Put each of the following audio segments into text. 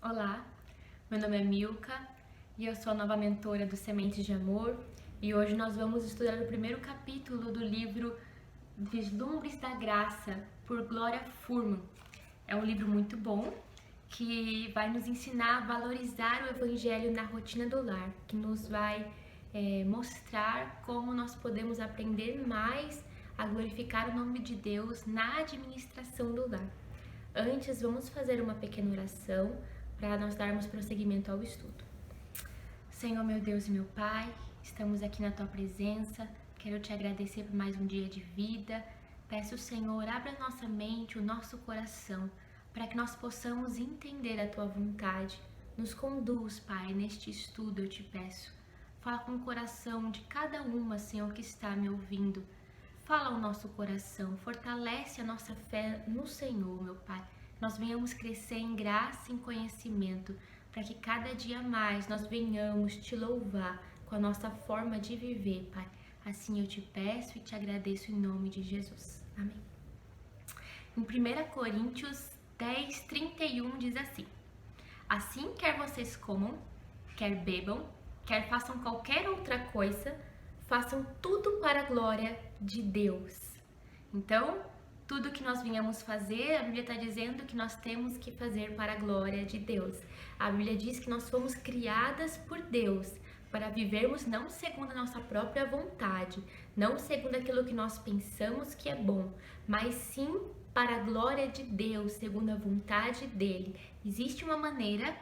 Olá, meu nome é Milka e eu sou a nova mentora do Sementes de Amor e hoje nós vamos estudar o primeiro capítulo do livro Vislumbres da Graça, por Gloria Furman. É um livro muito bom que vai nos ensinar a valorizar o Evangelho na rotina do lar, que nos vai mostrar como nós podemos aprender mais a glorificar o nome de Deus na administração do lar. Antes, vamos fazer uma pequena oração para nós darmos prosseguimento ao estudo. Senhor, meu Deus e meu Pai, estamos aqui na Tua presença, quero Te agradecer por mais um dia de vida. Peço, Senhor, abra a nossa mente, o nosso coração, para que nós possamos entender a Tua vontade. Nos conduz, Pai, neste estudo, eu Te peço. Fala com o coração de cada uma, Senhor, que está me ouvindo. Fala ao nosso coração, fortalece a nossa fé no Senhor, meu Pai. Nós venhamos crescer em graça e em conhecimento, para que cada dia mais nós venhamos Te louvar com a nossa forma de viver, Pai. Assim eu Te peço e Te agradeço em nome de Jesus. Amém. Em 1 Coríntios 10, 31 diz assim: Assim, quer vocês comam, quer bebam, quer façam qualquer outra coisa, façam tudo para a glória de Deus. Então, tudo que nós venhamos fazer, a Bíblia está dizendo que nós temos que fazer para a glória de Deus. A Bíblia diz que nós fomos criadas por Deus para vivermos não segundo a nossa própria vontade, não segundo aquilo que nós pensamos que é bom, mas sim para a glória de Deus, segundo a vontade dEle. Existe uma maneira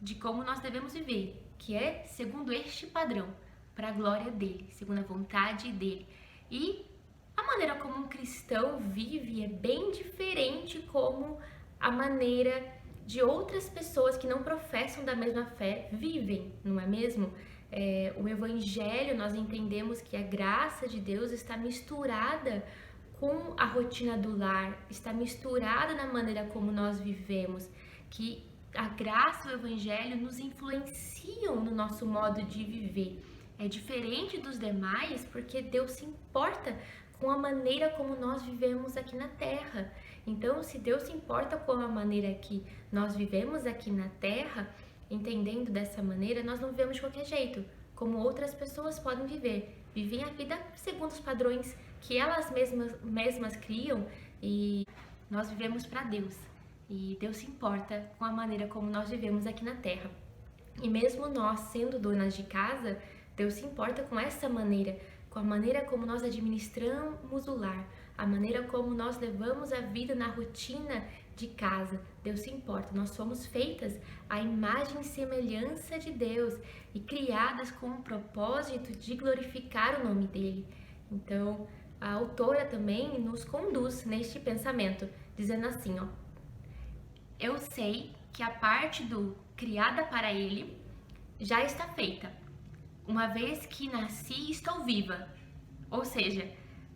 de como nós devemos viver, que é segundo este padrão, para a glória dEle, segundo a vontade dEle. E a maneira como um cristão vive é bem diferente como a maneira de outras pessoas que não professam da mesma fé vivem, não é mesmo? O Evangelho, nós entendemos que a graça de Deus está misturada com a rotina do lar, está misturada na maneira como nós vivemos, que a graça e o Evangelho nos influenciam no nosso modo de viver. É diferente dos demais porque Deus se importa com a maneira como nós vivemos aqui na Terra. Então, se Deus se importa com a maneira que nós vivemos aqui na Terra, entendendo dessa maneira, nós não vivemos de qualquer jeito, como outras pessoas podem viver. Vivem a vida segundo os padrões que elas mesmas criam, e nós vivemos para Deus. E Deus se importa com a maneira como nós vivemos aqui na Terra. E mesmo nós, sendo donas de casa, Deus se importa com essa maneira, com a maneira como nós administramos o lar, a maneira como nós levamos a vida na rotina de casa. Deus se importa. Nós somos feitas à imagem e semelhança de Deus e criadas com o propósito de glorificar o nome dEle. Então, a autora também nos conduz neste pensamento, dizendo assim, ó: Eu sei que a parte do criada para Ele já está feita, uma vez que nasci e estou viva. Ou seja,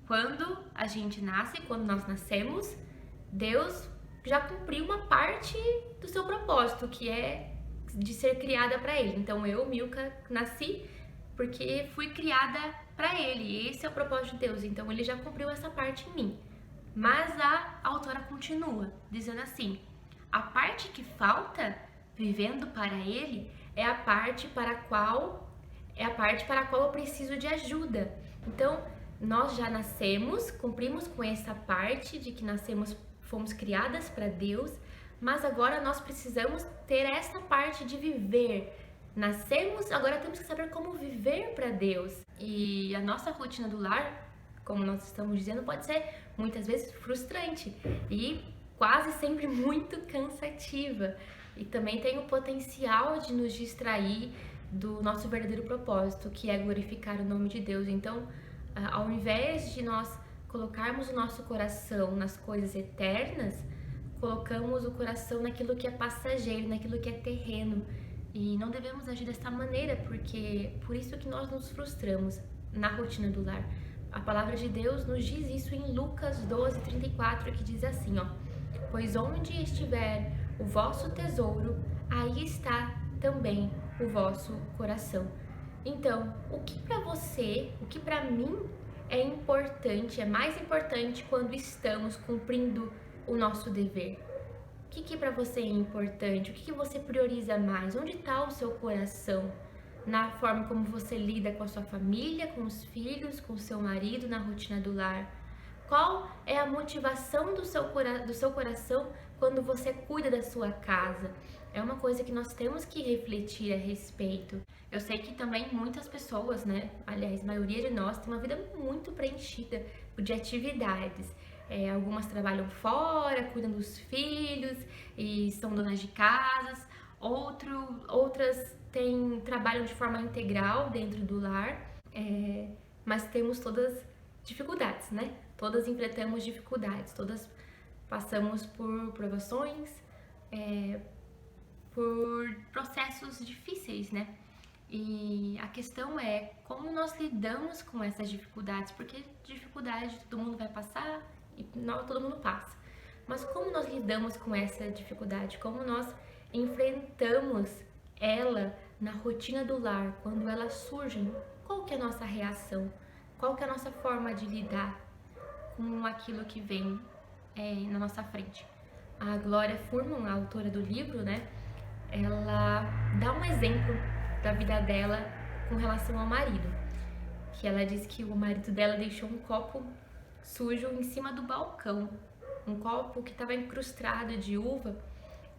quando a gente nasce, quando nós nascemos, Deus já cumpriu uma parte do seu propósito, que é de ser criada para Ele. Então eu, Milka, nasci porque fui criada para Ele. Esse é o propósito de Deus. Então Ele já cumpriu essa parte em mim. Mas a autora continua dizendo assim: a parte que falta, vivendo para Ele, é a parte para a qual eu preciso de ajuda. Então, nós já nascemos, cumprimos com essa parte de que nascemos, fomos criadas para Deus, mas agora nós precisamos ter essa parte de viver. Nascemos, agora temos que saber como viver para Deus. E a nossa rotina do lar, como nós estamos dizendo, pode ser muitas vezes frustrante e quase sempre muito cansativa. E também tem o potencial de nos distrair do nosso verdadeiro propósito, que é glorificar o nome de Deus. Então, ao invés de nós colocarmos o nosso coração nas coisas eternas, colocamos o coração naquilo que é passageiro, naquilo que é terreno. E não devemos agir dessa maneira, porque por isso que nós nos frustramos na rotina do lar. A palavra de Deus nos diz isso em Lucas 12, 34, que diz assim, ó: Pois onde estiver o vosso tesouro, aí está também o vosso coração. Então, o que para você, o que para mim é importante, é mais importante quando estamos cumprindo o nosso dever? que para você é importante? O que você prioriza mais? Onde está o seu coração? Na forma como você lida com a sua família, com os filhos, com o seu marido, na rotina do lar? Qual é a motivação do seu coração quando você cuida da sua casa? É uma coisa que nós temos que refletir a respeito. Eu sei que também muitas pessoas, né? Aliás, a maioria de nós tem uma vida muito preenchida de atividades. Algumas trabalham fora, cuidam dos filhos e são donas de casas. Outras trabalham de forma integral dentro do lar, mas temos todas dificuldades, né? Todas enfrentamos dificuldades, todas passamos por provações, por processos difíceis, né? E a questão é como nós lidamos com essas dificuldades, porque dificuldade todo mundo vai passar e não todo mundo passa. Mas como nós lidamos com essa dificuldade? Como nós enfrentamos ela na rotina do lar, quando elas surgem? Qual que é a nossa reação? Qual que é a nossa forma de lidar com aquilo que vem na nossa frente? A Gloria Furman, a autora do livro, né? Ela dá um exemplo da vida dela com relação ao marido. Que ela diz que o marido dela deixou um copo sujo em cima do balcão. Um copo que estava incrustado de uva.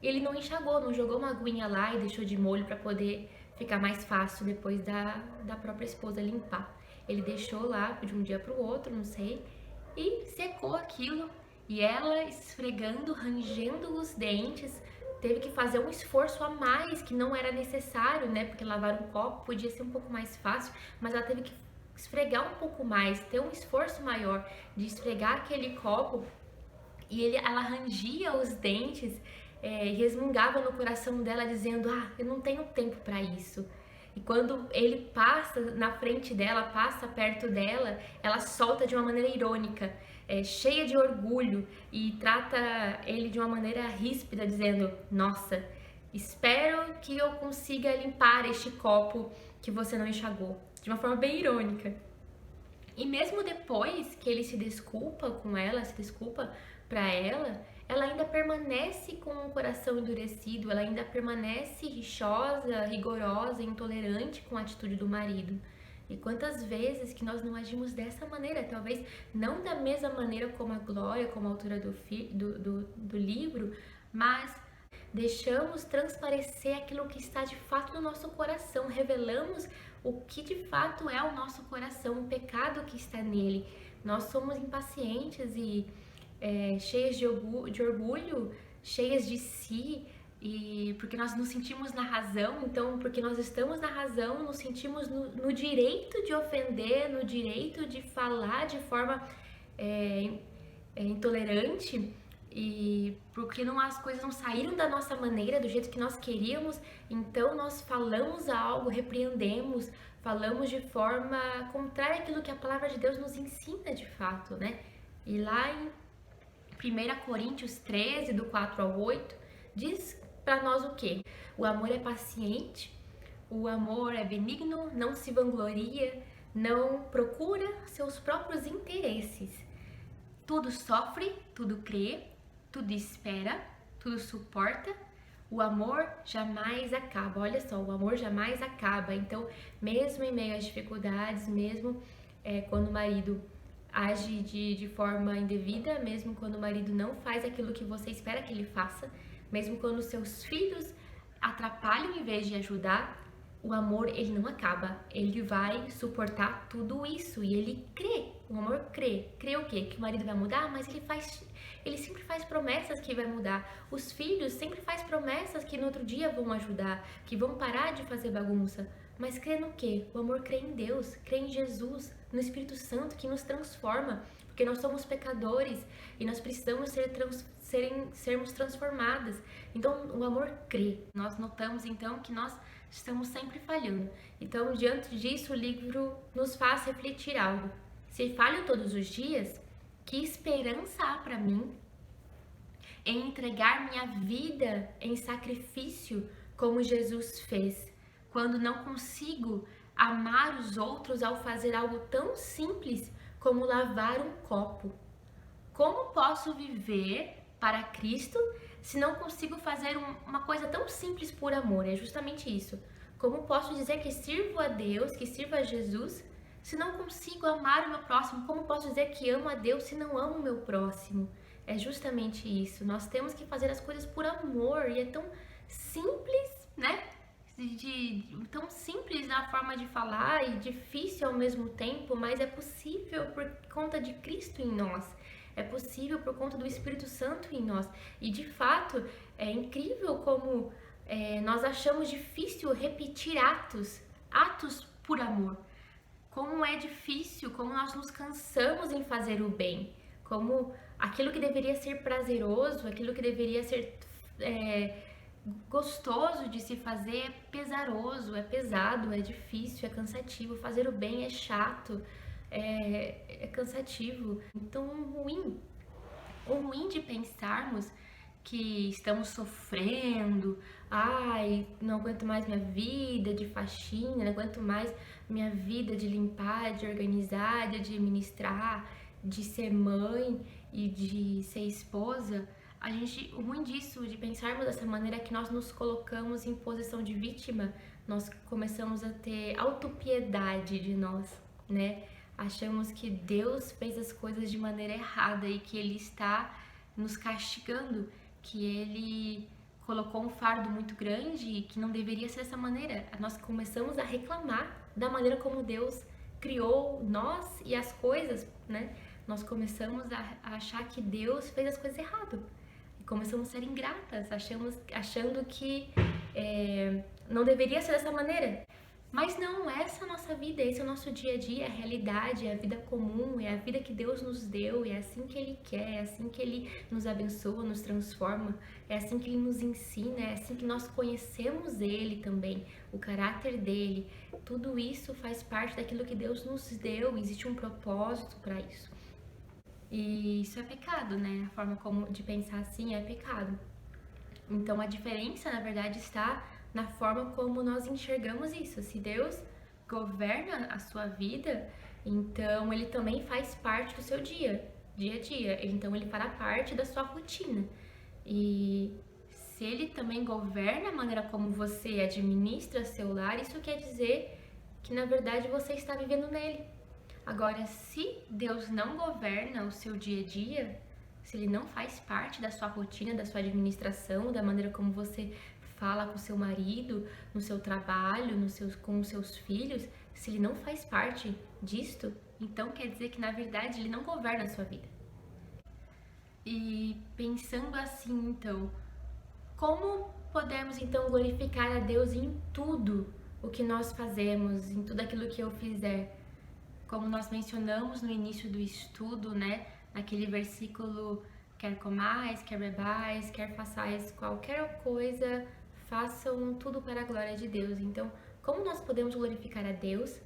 E ele não enxagou, não jogou uma aguinha lá e deixou de molho para poder ficar mais fácil depois da própria esposa limpar. Ele deixou lá de um dia para o outro, não sei, e secou aquilo. E ela, esfregando, rangendo os dentes, teve que fazer um esforço a mais, que não era necessário, né? Porque lavar um copo podia ser um pouco mais fácil, mas ela teve que esfregar um pouco mais, ter um esforço maior de esfregar aquele copo. E ela rangia os dentes e resmungava no coração dela, dizendo: eu não tenho tempo para isso. E quando ele passa na frente dela, passa perto dela, ela solta de uma maneira irônica, cheia de orgulho, e trata ele de uma maneira ríspida, dizendo: nossa, espero que eu consiga limpar este copo que você não enxagou. De uma forma bem irônica. E mesmo depois que ele se desculpa com ela, se desculpa para ela ainda permanece com o coração endurecido, ela ainda permanece rixosa, rigorosa, intolerante com a atitude do marido. E quantas vezes que nós não agimos dessa maneira, talvez não da mesma maneira como a Glória, como a autora do livro, mas deixamos transparecer aquilo que está de fato no nosso coração, revelamos o que de fato é o nosso coração, o pecado que está nele. Nós somos impacientes e cheias de orgulho, cheias de si, e porque nós nos sentimos na razão. Então, porque nós estamos na razão, nos sentimos no direito de ofender, no direito de falar de forma intolerante, e porque as coisas não saíram da nossa maneira, do jeito que nós queríamos, então nós falamos algo, repreendemos, falamos de forma contrária àquilo que a palavra de Deus nos ensina de fato, né? E lá em 1 Coríntios 13, do 4 ao 8, diz para nós o quê? O amor é paciente, o amor é benigno, não se vangloria, não procura seus próprios interesses. Tudo sofre, tudo crê, tudo espera, tudo suporta. O amor jamais acaba. Olha só, o amor jamais acaba. Então, mesmo em meio às dificuldades, mesmo quando o marido age de forma indevida, mesmo quando o marido não faz aquilo que você espera que ele faça, mesmo quando seus filhos atrapalham em vez de ajudar, o amor, ele não acaba. Ele vai suportar tudo isso e ele crê. O amor crê. Crê o quê? Que o marido vai mudar, mas ele sempre faz promessas que vai mudar. Os filhos sempre faz promessas que no outro dia vão ajudar, que vão parar de fazer bagunça. Mas crê no quê? O amor crê em Deus, crê em Jesus, no Espírito Santo que nos transforma, porque nós somos pecadores e nós precisamos sermos transformadas. Então, o amor crê. Nós notamos, então, que nós estamos sempre falhando. Então, diante disso, o livro nos faz refletir algo. Se falho todos os dias, que esperança há para mim em entregar minha vida em sacrifício como Jesus fez, quando não consigo amar os outros ao fazer algo tão simples como lavar um copo? Como posso viver para Cristo se não consigo fazer uma coisa tão simples por amor? É justamente isso. Como posso dizer que sirvo a Deus, que sirvo a Jesus, se não consigo amar o meu próximo? Como posso dizer que amo a Deus se não amo o meu próximo? É justamente isso. Nós temos que fazer as coisas por amor, e é tão simples, né? Tão simples na forma de falar e difícil ao mesmo tempo, mas é possível por conta de Cristo em nós. É possível por conta do Espírito Santo em nós. E de fato, é incrível como nós achamos difícil repetir atos por amor. Como é difícil, como nós nos cansamos em fazer o bem. Como aquilo que deveria ser prazeroso, aquilo que deveria ser gostoso de se fazer é pesaroso, é pesado, é difícil, é cansativo. Fazer o bem é chato, é cansativo. Então, o ruim de pensarmos que estamos sofrendo, ai, não aguento mais minha vida de faxina, não aguento mais minha vida de limpar, de organizar, de administrar, de ser mãe e de ser esposa. O ruim disso, de pensarmos dessa maneira, é que nós nos colocamos em posição de vítima, nós começamos a ter autopiedade de nós, né? Achamos que Deus fez as coisas de maneira errada e que Ele está nos castigando, que Ele colocou um fardo muito grande e que não deveria ser dessa maneira. Nós começamos a reclamar da maneira como Deus criou nós e as coisas, né? Nós começamos a achar que Deus fez as coisas errado. E começamos a ser ingratas, achando que não deveria ser dessa maneira. Mas não, essa é a nossa vida, esse é o nosso dia a dia, é a realidade, é a vida comum, é a vida que Deus nos deu, é assim que Ele quer, é assim que Ele nos abençoa, nos transforma, é assim que Ele nos ensina, é assim que nós conhecemos Ele também, o caráter dEle. Tudo isso faz parte daquilo que Deus nos deu, existe um propósito para isso. E isso é pecado, né? A forma como de pensar assim é pecado. Então a diferença, na verdade, está na forma como nós enxergamos isso. Se Deus governa a sua vida, então Ele também faz parte do seu dia a dia. Então Ele fará parte da sua rotina. E se Ele também governa a maneira como você administra seu lar, isso quer dizer que, na verdade, você está vivendo nele. Agora, se Deus não governa o seu dia a dia, se Ele não faz parte da sua rotina, da sua administração, da maneira como você fala com seu marido, no seu trabalho, com os seus filhos, se Ele não faz parte disto, então quer dizer que, na verdade, Ele não governa a sua vida. E pensando assim, então, como podemos, então, glorificar a Deus em tudo o que nós fazemos, em tudo aquilo que eu fizer? Como nós mencionamos no início do estudo, né? Naquele versículo, quer comais, quer bebais, quer façais qualquer coisa, façam tudo para a glória de Deus. Então, como nós podemos glorificar a Deus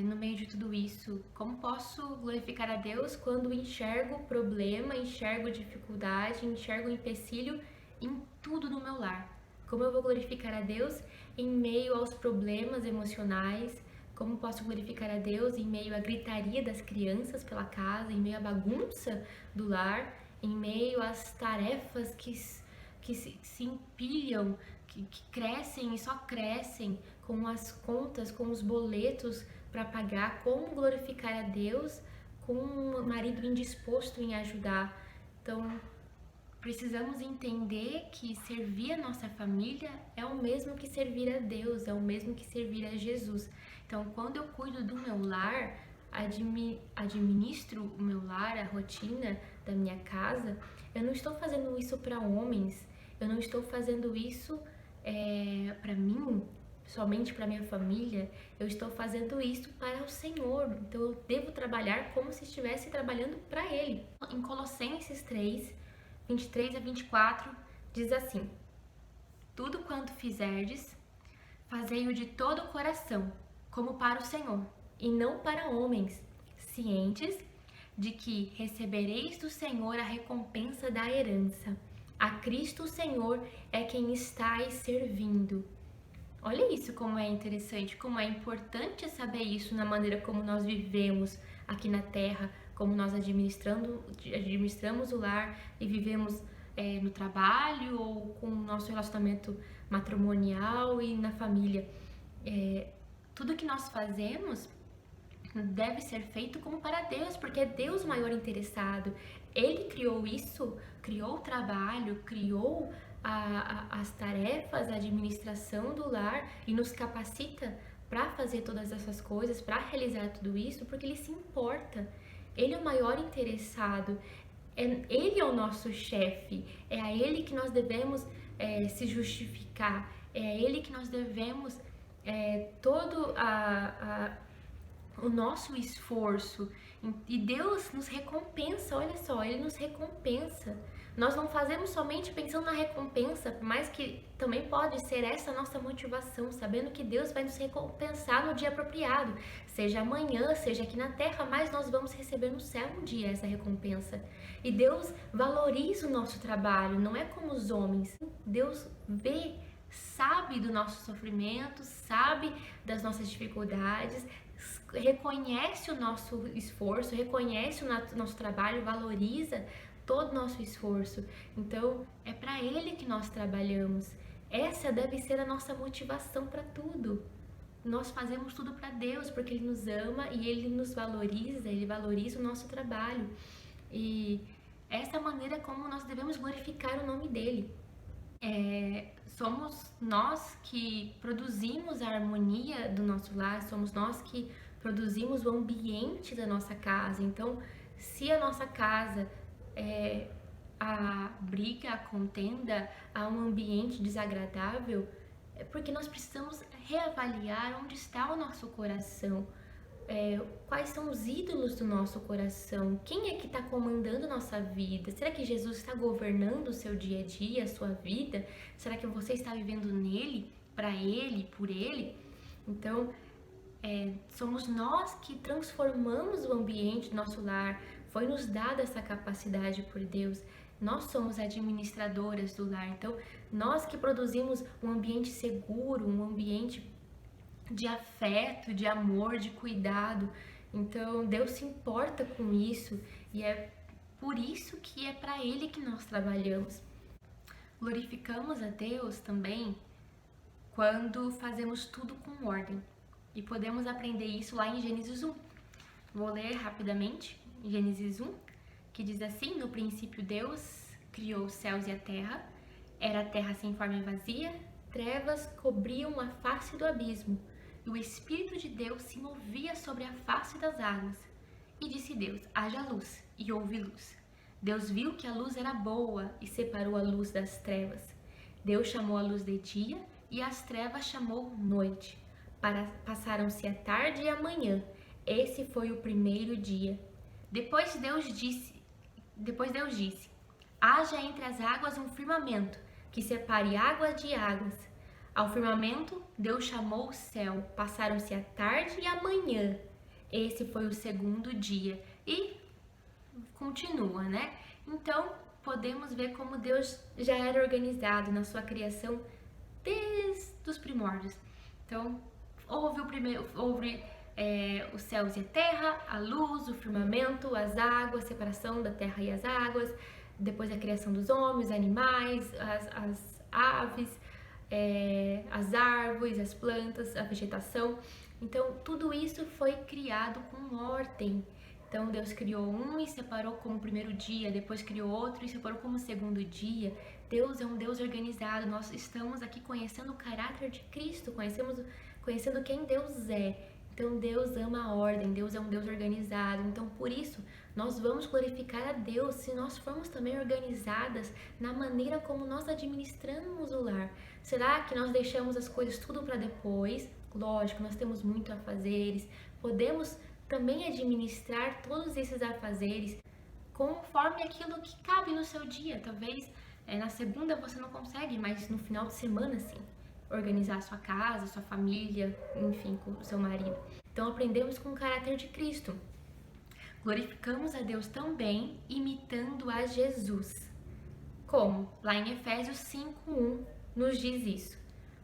no meio de tudo isso? Como posso glorificar a Deus quando enxergo problema, enxergo dificuldade, enxergo empecilho em tudo no meu lar? Como eu vou glorificar a Deus em meio aos problemas emocionais? Como posso glorificar a Deus em meio à gritaria das crianças pela casa, em meio à bagunça do lar, em meio às tarefas que se empilham, que crescem e só crescem, com as contas, com os boletos para pagar? Como glorificar a Deus com um marido indisposto em ajudar? Então, precisamos entender que servir a nossa família é o mesmo que servir a Deus, é o mesmo que servir a Jesus. Então, quando eu cuido do meu lar, administro o meu lar, a rotina da minha casa, eu não estou fazendo isso para homens, eu não estou fazendo isso para mim, somente para minha família, eu estou fazendo isso para o Senhor. Então, eu devo trabalhar como se estivesse trabalhando para Ele. Em Colossenses 3, 23 a 24, diz assim: tudo quanto fizerdes, fazei-o de todo o coração, como para o Senhor, e não para homens, cientes de que recebereis do Senhor a recompensa da herança. A Cristo o Senhor é quem estáis servindo. Olha isso, como é interessante, como é importante saber isso na maneira como nós vivemos aqui na Terra, como nós administramos o lar e vivemos no trabalho ou com o nosso relacionamento matrimonial e na família. Tudo que nós fazemos deve ser feito como para Deus, porque é Deus o maior interessado. Ele criou isso, criou o trabalho, criou as tarefas, a administração do lar e nos capacita para fazer todas essas coisas, para realizar tudo isso, porque Ele se importa. Ele é o maior interessado. Ele é o nosso chefe. É a Ele que nós devemos se justificar. É a Ele que nós devemos todo o nosso esforço. E Deus nos recompensa, olha só, Ele nos recompensa. Nós não fazemos somente pensando na recompensa, mas que também pode ser essa a nossa motivação, sabendo que Deus vai nos recompensar no dia apropriado, seja amanhã, seja aqui na terra, mas nós vamos receber no céu um dia essa recompensa. E Deus valoriza o nosso trabalho, não é como os homens. Deus vê, sabe do nosso sofrimento, sabe das nossas dificuldades, reconhece o nosso esforço, reconhece o nosso trabalho, valoriza todo o nosso esforço. Então, é para Ele que nós trabalhamos. Essa deve ser a nossa motivação para tudo. Nós fazemos tudo para Deus, porque Ele nos ama e Ele nos valoriza, Ele valoriza o nosso trabalho. E essa é a maneira como nós devemos glorificar o nome dEle. Somos nós que produzimos a harmonia do nosso lar, somos nós que produzimos o ambiente da nossa casa. Então, se a nossa casa a briga, a contenda, há um ambiente desagradável, é porque nós precisamos reavaliar onde está o nosso coração, quais são os ídolos do nosso coração, quem é que está comandando a nossa vida. Será que Jesus está governando o seu dia a dia, a sua vida? Será que você está vivendo nele, para ele, por ele? Então, somos nós que transformamos o ambiente do nosso lar. Foi nos dada essa capacidade por Deus. Nós somos administradoras do lar. Então, nós que produzimos um ambiente seguro, um ambiente de afeto, de amor, de cuidado. Então, Deus se importa com isso e é por isso que é para Ele que nós trabalhamos. Glorificamos a Deus também quando fazemos tudo com ordem. E podemos aprender isso lá em Gênesis 1. Vou ler rapidamente, Gênesis 1, que diz assim: no princípio Deus criou os céus e a terra. Era a terra sem forma e vazia, trevas cobriam a face do abismo, e o Espírito de Deus se movia sobre a face das águas. E disse Deus: haja luz, e houve luz. Deus viu que a luz era boa e separou a luz das trevas. Deus chamou a luz de dia e as trevas chamou noite. Passaram-se a tarde e a manhã. Esse foi o primeiro dia. Depois Deus disse: haja entre as águas um firmamento, que separe águas de águas. Ao firmamento, Deus chamou o céu. Passaram-se a tarde e a manhã. Esse foi o segundo dia. E continua, né? Então, podemos ver como Deus já era organizado na sua criação desde os primórdios. Então, houve os céus e a terra, a luz, o firmamento, as águas, a separação da terra e as águas, depois a criação dos homens, animais, as aves, as árvores, as plantas, a vegetação. Então, tudo isso foi criado com ordem. Então, Deus criou um e separou como primeiro dia, depois criou outro e separou como segundo dia. Deus é um Deus organizado. Nós estamos aqui conhecendo o caráter de Cristo, conhecendo quem Deus é. Então, Deus ama a ordem, Deus é um Deus organizado. Então, por isso, nós vamos glorificar a Deus se nós formos também organizadas na maneira como nós administramos o lar. Será que nós deixamos as coisas tudo para depois? Lógico, nós temos muito a fazeres. Podemos também administrar todos esses afazeres conforme aquilo que cabe no seu dia. Talvez na segunda você não consegue, mas no final de semana sim. Organizar a sua casa, sua família, enfim, com o seu marido. Então aprendemos com o caráter de Cristo. Glorificamos a Deus também imitando a Jesus. Como? Lá em Efésios 5:1 nos diz isso.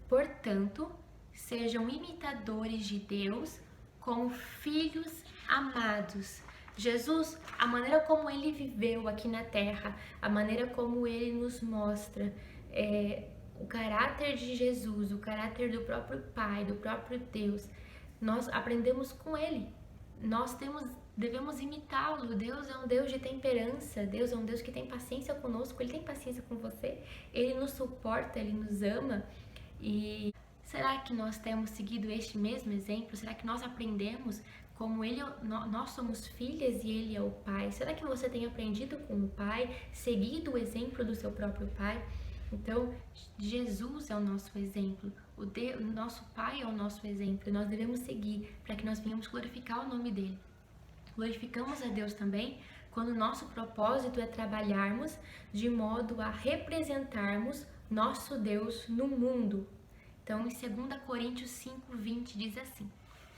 Portanto, sejam imitadores de Deus como filhos amados. Jesus, a maneira como ele viveu aqui na Terra, a maneira como ele nos mostra o caráter de Jesus, o caráter do próprio Pai, do próprio Deus, nós aprendemos com ele. Nós devemos imitá-lo. Deus é um Deus de temperança, Deus é um Deus que tem paciência conosco, ele tem paciência com você, ele nos suporta, ele nos ama. E será que nós temos seguido este mesmo exemplo? Será que nós aprendemos como nós somos filhas e ele é o pai? Será que você tem aprendido com o pai, seguido o exemplo do seu próprio pai? Então, Jesus é o nosso exemplo, o nosso pai é o nosso exemplo, e nós devemos seguir para que nós venhamos glorificar o nome dele. Glorificamos a Deus também quando o nosso propósito é trabalharmos de modo a representarmos nosso Deus no mundo. Então, em 2 Coríntios 5:20 diz assim: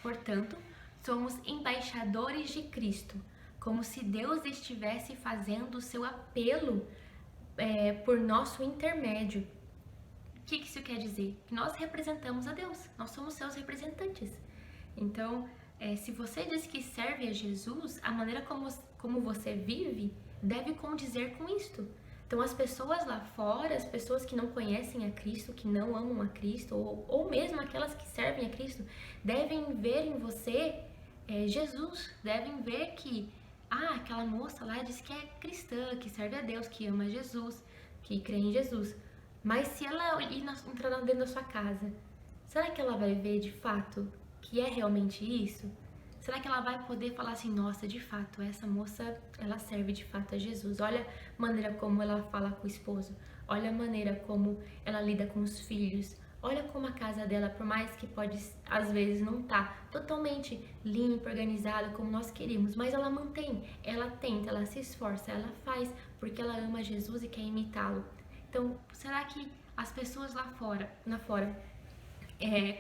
portanto, somos embaixadores de Cristo, como se Deus estivesse fazendo o seu apelo por nosso intermédio. O que isso quer dizer? Que nós representamos a Deus, nós somos seus representantes. Então, se você diz que serve a Jesus, a maneira como você vive deve condizer com isto. Então, as pessoas lá fora, as pessoas que não conhecem a Cristo, que não amam a Cristo, ou mesmo aquelas que servem a Cristo, devem ver em você Jesus, devem ver que aquela moça lá diz que é cristã, que serve a Deus, que ama Jesus, que crê em Jesus. Mas se ela entrar dentro da sua casa, será que ela vai ver de fato que é realmente isso? Será que ela vai poder falar assim, nossa, de fato, essa moça, ela serve de fato a Jesus? Olha a maneira como ela fala com o esposo, olha a maneira como ela lida com os filhos, olha como a casa dela, por mais que pode, às vezes, não tá totalmente limpa, organizada como nós queríamos, mas ela mantém, ela tenta, ela se esforça, ela faz, porque ela ama Jesus e quer imitá-lo. Então, será que as pessoas lá fora,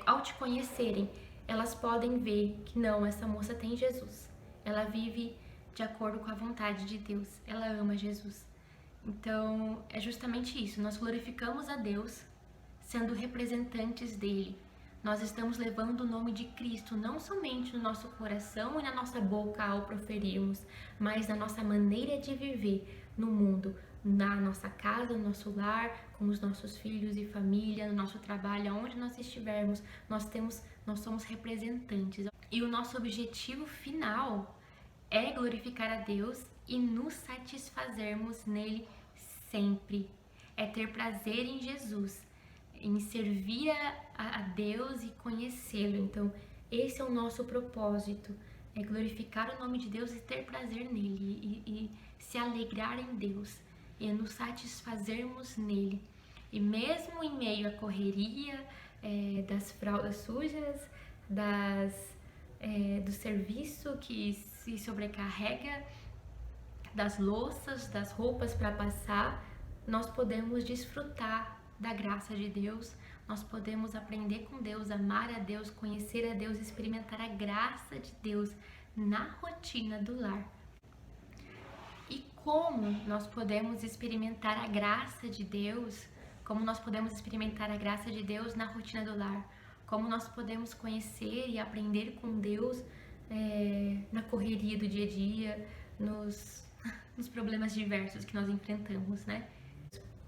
ao te conhecerem, elas podem ver que não, essa moça tem Jesus, ela vive de acordo com a vontade de Deus, ela ama Jesus. Então, é justamente isso, nós glorificamos a Deus sendo representantes dele. Nós estamos levando o nome de Cristo não somente no nosso coração e na nossa boca ao proferirmos, mas na nossa maneira de viver no mundo, na nossa casa, no nosso lar, com os nossos filhos e família, no nosso trabalho, aonde nós estivermos, nós somos representantes. E o nosso objetivo final é glorificar a Deus e nos satisfazermos nele sempre. É ter prazer em Jesus, em servir a Deus e conhecê-lo. Então, esse é o nosso propósito, é glorificar o nome de Deus e ter prazer nele, e se alegrar em Deus, e nos satisfazermos nele. E mesmo em meio à correria, das fraldas sujas, do serviço que se sobrecarrega, das louças, das roupas para passar, nós podemos desfrutar da graça de Deus, nós podemos aprender com Deus, amar a Deus, conhecer a Deus, experimentar a graça de Deus na rotina do lar. E como nós podemos experimentar a graça de Deus, como nós podemos experimentar a graça de Deus na rotina do lar, como nós podemos conhecer e aprender com Deus na correria do dia a dia, nos problemas diversos que nós enfrentamos, né?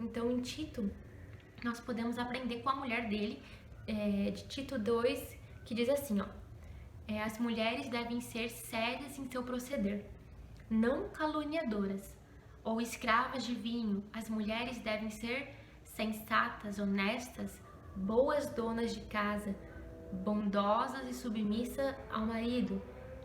Então, em Tito, nós podemos aprender com a mulher dele, de Tito 2, que diz assim, as mulheres devem ser sérias em seu proceder, não caluniadoras ou escravas de vinho. As mulheres devem ser sensatas, honestas, boas donas de casa, bondosas e submissas ao marido.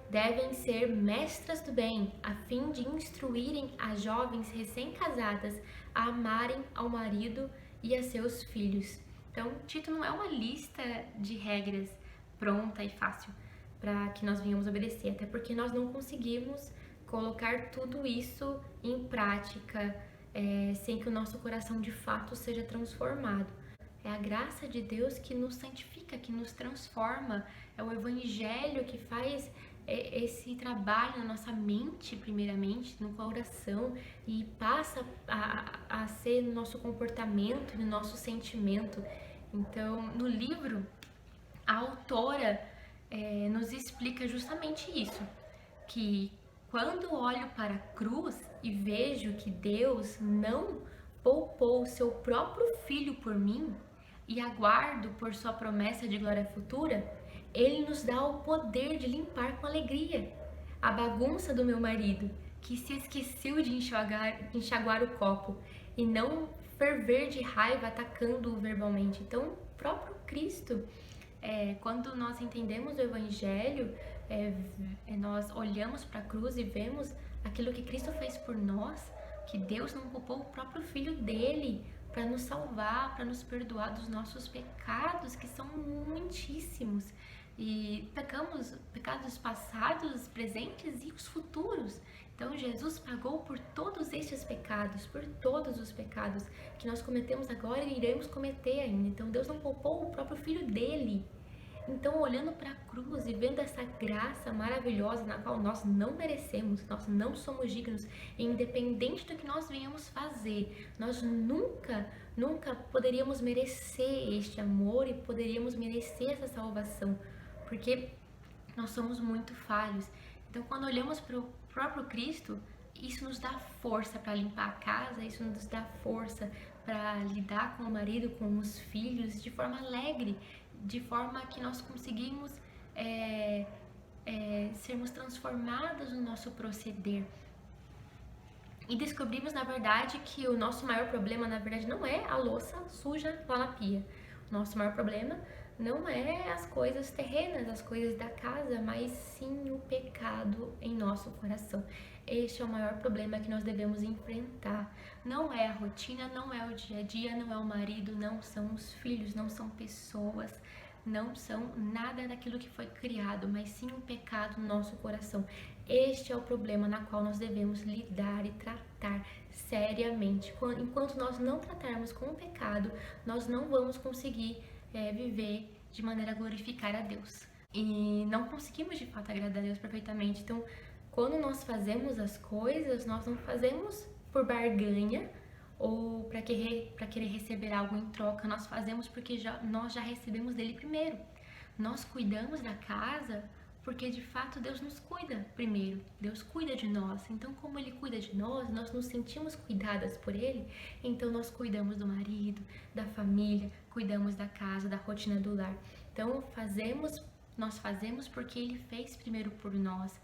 Devem ser mestras do bem, a fim de instruírem as jovens recém-casadas a amarem ao marido e a seus filhos. Então, Tito não é uma lista de regras pronta e fácil para que nós venhamos obedecer, até porque nós não conseguimos colocar tudo isso em prática sem que o nosso coração de fato seja transformado. É a graça de Deus que nos santifica, que nos transforma, é o Evangelho que faz esse trabalho na nossa mente, primeiramente, no coração, e passa a ser no nosso comportamento, no nosso sentimento. Então, no livro, a autora nos explica justamente isso, que quando olho para a cruz e vejo que Deus não poupou o seu próprio filho por mim e aguardo por sua promessa de glória futura, ele nos dá o poder de limpar com alegria a bagunça do meu marido, que se esqueceu de enxaguar o copo e não ferver de raiva atacando-o verbalmente. Então, o próprio Cristo, quando nós entendemos o Evangelho, nós olhamos para a cruz e vemos aquilo que Cristo fez por nós, que Deus não poupou o próprio Filho dele para nos salvar, para nos perdoar dos nossos pecados, que são muitíssimos. E pecados passados, presentes e os futuros. Então Jesus pagou por todos estes pecados, por todos os pecados que nós cometemos agora e iremos cometer ainda. Então Deus não poupou o próprio Filho dele. Então, olhando para a cruz e vendo essa graça maravilhosa na qual nós não merecemos, nós não somos dignos, independente do que nós venhamos fazer, nós nunca poderíamos merecer este amor e poderíamos merecer essa salvação, porque nós somos muito falhos. Então, quando olhamos para o próprio Cristo, isso nos dá força para limpar a casa, isso nos dá força para lidar com o marido, com os filhos, de forma alegre, de forma que nós conseguimos sermos transformados no nosso proceder. E descobrimos, na verdade, que o nosso maior problema, na verdade, não é a louça suja lá na pia. O nosso maior problema não é as coisas terrenas, as coisas da casa, mas sim o pecado em nosso coração. Este é o maior problema que nós devemos enfrentar. Não é a rotina, não é o dia a dia, não é o marido, não são os filhos, não são pessoas, não são nada daquilo que foi criado, mas sim o pecado no nosso coração. Este é o problema na qual nós devemos lidar e tratar seriamente. Enquanto nós não tratarmos com o pecado, nós não vamos conseguir viver de maneira a glorificar a Deus. E não conseguimos de fato agradar a Deus perfeitamente. Então, quando nós fazemos as coisas, nós não fazemos por barganha ou para querer receber algo em troca. Nós fazemos porque nós já recebemos dele primeiro. Nós cuidamos da casa porque de fato Deus nos cuida primeiro. Deus cuida de nós. Então, como ele cuida de nós, nós nos sentimos cuidadas por ele. Então, nós cuidamos do marido, da família, cuidamos da casa, da rotina do lar. Então, nós fazemos porque ele fez primeiro por nós.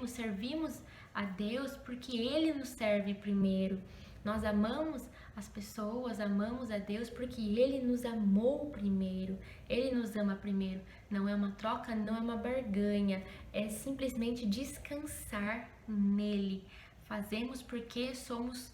Servimos a Deus porque ele nos serve primeiro. Nós amamos as pessoas, amamos a Deus porque ele nos amou primeiro. Ele nos ama primeiro. Não é uma troca, não é uma barganha. É simplesmente descansar nele. Fazemos porque somos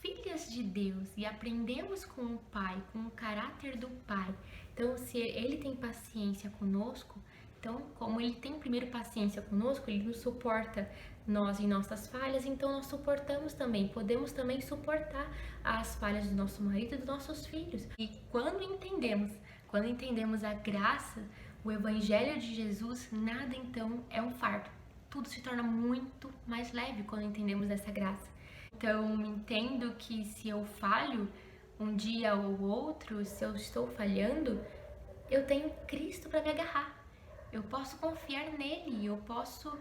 filhas de Deus e aprendemos com o Pai, com o caráter do Pai. Então, se ele tem paciência conosco, então, como ele tem primeiro paciência conosco, ele nos suporta nós em nossas falhas, então nós suportamos também, podemos também suportar as falhas do nosso marido e dos nossos filhos. E quando entendemos a graça, o Evangelho de Jesus, nada então é um fardo. Tudo se torna muito mais leve quando entendemos essa graça. Então, entendo que se eu falho um dia ou outro, se eu estou falhando, eu tenho Cristo para me agarrar. Eu posso confiar nele, eu posso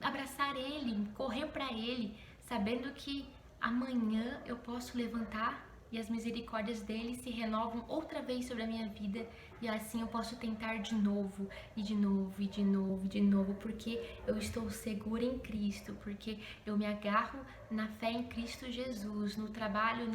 abraçar ele, correr para ele, sabendo que amanhã eu posso levantar e as misericórdias dele se renovam outra vez sobre a minha vida e assim eu posso tentar de novo, e de novo, e de novo, e de novo, porque eu estou segura em Cristo, porque eu me agarro na fé em Cristo Jesus, no trabalho,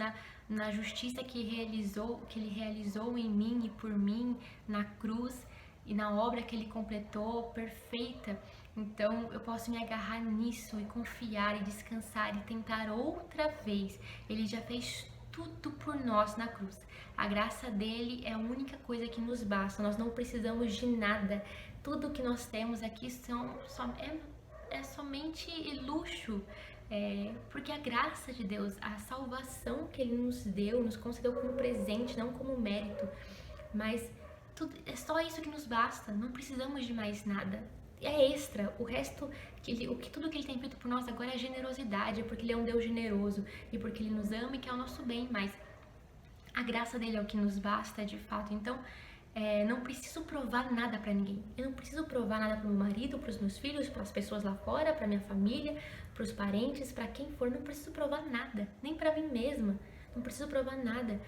na justiça que ele realizou em mim e por mim, na cruz e na obra que ele completou, perfeita. Então eu posso me agarrar nisso e confiar e descansar e tentar outra vez. Ele já fez tudo por nós na cruz. A graça dele é a única coisa que nos basta. Nós não precisamos de nada. Tudo que nós temos aqui é somente luxo. Porque a graça de Deus, a salvação que ele nos deu, nos concedeu como presente, não como mérito. Mas é só isso que nos basta. Não precisamos de mais nada. É extra, o resto, tudo que ele tem feito por nós agora é generosidade, é porque ele é um Deus generoso e porque ele nos ama e quer o nosso bem, mas a graça dele é o que nos basta de fato. Então, Não preciso provar nada pra ninguém. Eu não preciso provar nada pro meu marido, pros meus filhos, pras pessoas lá fora, pra minha família, pros parentes, pra quem for. Não preciso provar nada, nem pra mim mesma. Não preciso provar nada.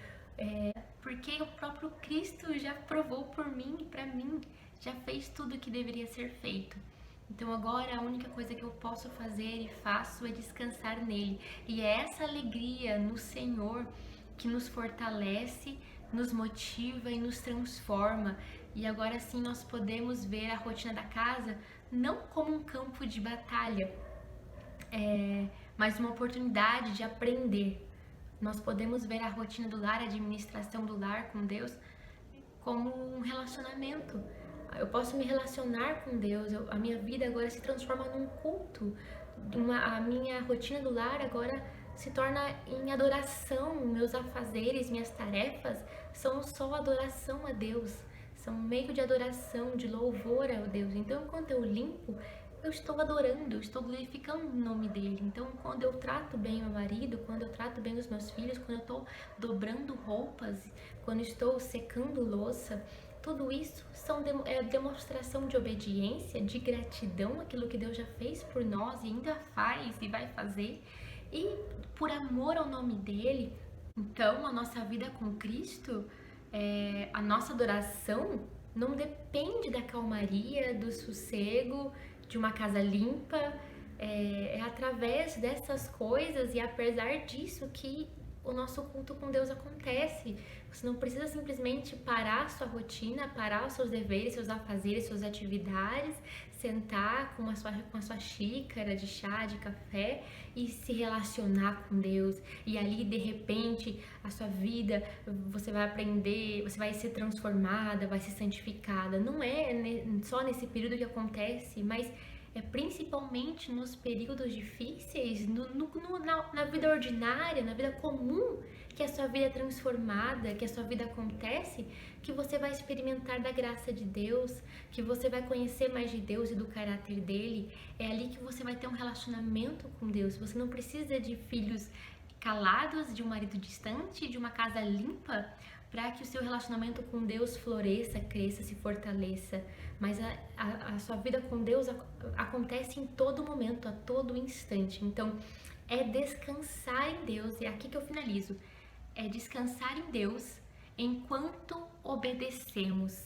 Porque o próprio Cristo já provou por mim e pra mim. Já fez tudo o que deveria ser feito. Então agora a única coisa que eu posso fazer e faço é descansar nele. E é essa alegria no Senhor que nos fortalece, nos motiva e nos transforma. E agora sim nós podemos ver a rotina da casa não como um campo de batalha, mas uma oportunidade de aprender. Nós podemos ver a rotina do lar, a administração do lar com Deus, como um relacionamento. Eu posso me relacionar com Deus, a minha vida agora se transforma num culto. A minha rotina do lar agora se torna em adoração. Meus afazeres, minhas tarefas são só adoração a Deus, são um meio de adoração, de louvor a Deus. Então, enquanto eu limpo, eu estou adorando, eu estou glorificando o nome dele. Então, quando eu trato bem meu marido, quando eu trato bem os meus filhos, quando eu estou dobrando roupas, quando estou secando louça, tudo isso é demonstração de obediência, de gratidão, aquilo que Deus já fez por nós e ainda faz e vai fazer, e por amor ao nome dele. Então, a nossa vida com Cristo, a nossa adoração não depende da calmaria, do sossego, de uma casa limpa. É através dessas coisas e apesar disso que o nosso culto com Deus acontece. Você não precisa simplesmente parar a sua rotina, parar os seus deveres, seus afazeres, suas atividades, sentar com a sua xícara de chá, de café e se relacionar com Deus. E ali, de repente, a sua vida, você vai aprender, você vai ser transformada, vai ser santificada. Não é só nesse período que acontece, mas é principalmente nos períodos difíceis, na vida ordinária, na vida comum, que a sua vida é transformada, que a sua vida acontece, que você vai experimentar da graça de Deus, que você vai conhecer mais de Deus e do caráter dele. É ali que você vai ter um relacionamento com Deus. Você não precisa de filhos calados, de um marido distante, de uma casa limpa, para que o seu relacionamento com Deus floresça, cresça, se fortaleça. Mas a sua vida com Deus acontece em todo momento, a todo instante. Então, é descansar em Deus, e é aqui que eu finalizo. É descansar em Deus enquanto obedecemos.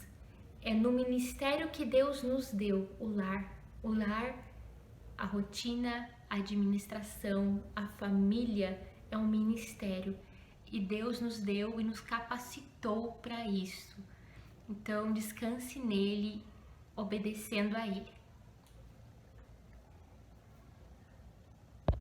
É no ministério que Deus nos deu, o lar. O lar, a rotina, a administração, a família é um ministério. E Deus nos deu e nos capacitou para isso. Então, descanse nele, obedecendo a ele.